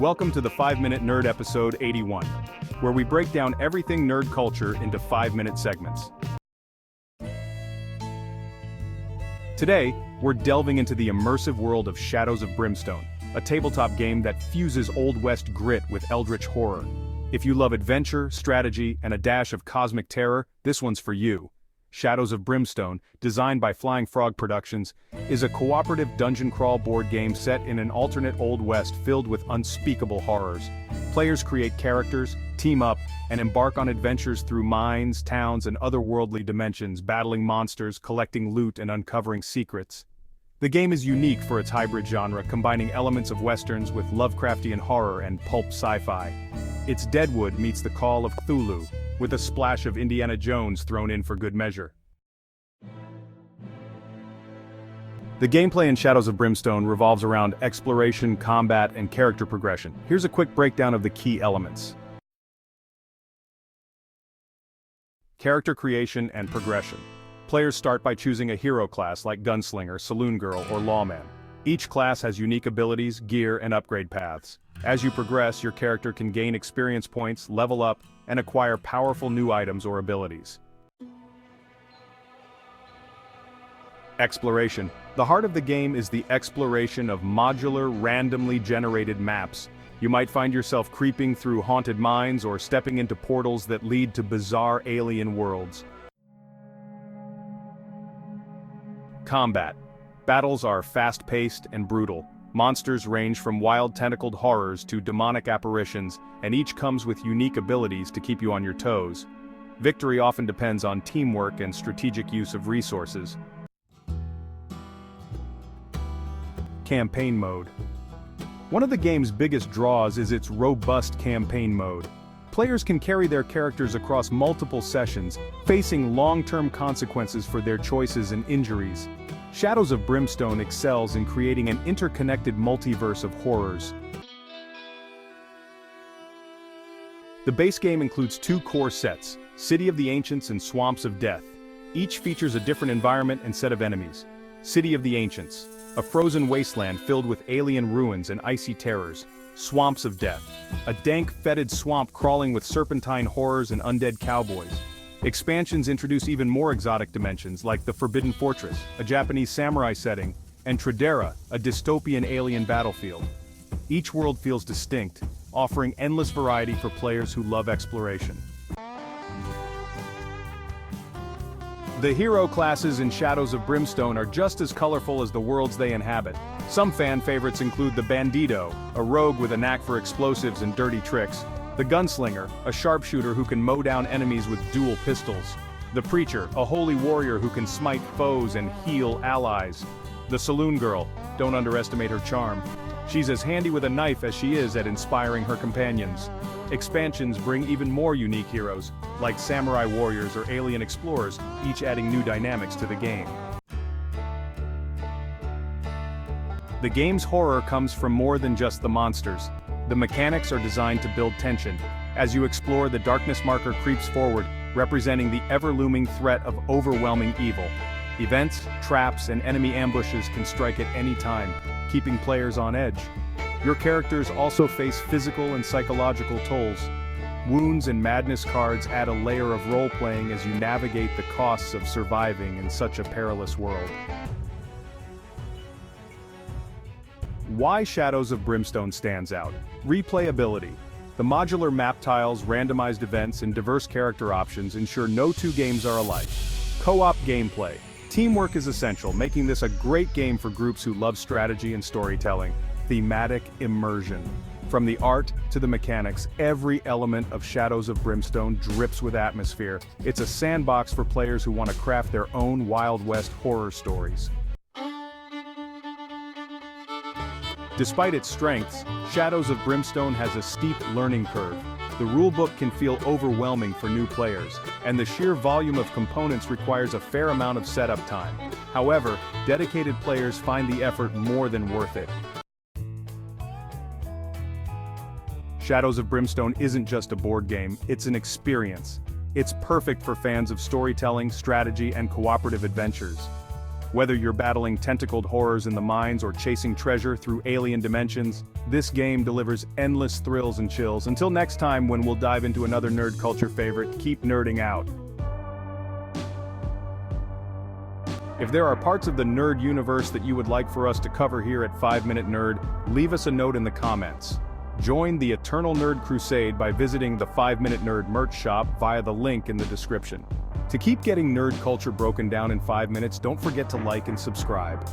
Welcome to the 5-Minute Nerd episode 81, where we break down everything nerd culture into 5-minute segments. Today, we're delving into the immersive world of Shadows of Brimstone, a tabletop game that fuses Old West grit with eldritch horror. If you love adventure, strategy, and a dash of cosmic terror, this one's for you. Shadows of Brimstone, designed by Flying Frog Productions, is a cooperative dungeon crawl board game set in an alternate Old West filled with unspeakable horrors. Players create characters, team up, and embark on adventures through mines, towns, and otherworldly dimensions, battling monsters, collecting loot, and uncovering secrets. The game is unique for its hybrid genre, combining elements of westerns with Lovecraftian horror and pulp sci-fi. It's Deadwood meets the Call of Cthulhu, with a splash of Indiana Jones thrown in for good measure. The gameplay in Shadows of Brimstone revolves around exploration, combat, and character progression. Here's a quick breakdown of the key elements. Character creation and progression. Players start by choosing a hero class like Gunslinger, Saloon Girl, or Lawman. Each class has unique abilities, gear, and upgrade paths. As you progress, your character can gain experience points, level up, and acquire powerful new items or abilities. Exploration. The heart of the game is the exploration of modular, randomly generated maps. You might find yourself creeping through haunted mines or stepping into portals that lead to bizarre alien worlds. Combat. Battles are fast-paced and brutal. Monsters range from wild tentacled horrors to demonic apparitions, and each comes with unique abilities to keep you on your toes. Victory often depends on teamwork and strategic use of resources. Campaign mode. One of the game's biggest draws is its robust campaign mode. Players can carry their characters across multiple sessions, facing long-term consequences for their choices and injuries. Shadows of Brimstone excels in creating an interconnected multiverse of horrors. The base game includes two core sets, City of the Ancients and Swamps of Death. Each features a different environment and set of enemies. City of the Ancients, a frozen wasteland filled with alien ruins and icy terrors. Swamps of Death, a dank, fetid swamp crawling with serpentine horrors and undead cowboys. Expansions introduce even more exotic dimensions like the Forbidden Fortress, a Japanese samurai setting, and Tradera, a dystopian alien battlefield. Each world feels distinct, offering endless variety for players who love exploration. The hero classes in Shadows of Brimstone are just as colorful as the worlds they inhabit. Some fan favorites include the Bandito, a rogue with a knack for explosives and dirty tricks, the Gunslinger, a sharpshooter who can mow down enemies with dual pistols, the Preacher, a holy warrior who can smite foes and heal allies, the Saloon Girl, don't underestimate her charm. She's as handy with a knife as she is at inspiring her companions. Expansions bring even more unique heroes, like samurai warriors or alien explorers, each adding new dynamics to the game. The game's horror comes from more than just the monsters. The mechanics are designed to build tension. As you explore, the darkness marker creeps forward, representing the ever-looming threat of overwhelming evil. Events, traps, and enemy ambushes can strike at any time, keeping players on edge. Your characters also face physical and psychological tolls. Wounds and madness cards add a layer of role-playing as you navigate the costs of surviving in such a perilous world. Why Shadows of Brimstone stands out. Replayability. The modular map tiles, randomized events, and diverse character options ensure no two games are alike. Co-op gameplay. Teamwork is essential, making this a great game for groups who love strategy and storytelling. Thematic immersion. From the art to the mechanics, every element of Shadows of Brimstone drips with atmosphere. It's a sandbox for players who want to craft their own Wild West horror stories. Despite its strengths, Shadows of Brimstone has a steep learning curve. The rulebook can feel overwhelming for new players, and the sheer volume of components requires a fair amount of setup time. However, dedicated players find the effort more than worth it. Shadows of Brimstone isn't just a board game, it's an experience. It's perfect for fans of storytelling, strategy, and cooperative adventures. Whether you're battling tentacled horrors in the mines or chasing treasure through alien dimensions, this game delivers endless thrills and chills. Until next time when we'll dive into another nerd culture favorite, keep nerding out. If there are parts of the nerd universe that you would like for us to cover here at 5 Minute Nerd, leave us a note in the comments. Join the Eternal Nerd Crusade by visiting the 5 Minute Nerd merch shop via the link in the description. To keep getting nerd culture broken down in 5 minutes, don't forget to like and subscribe.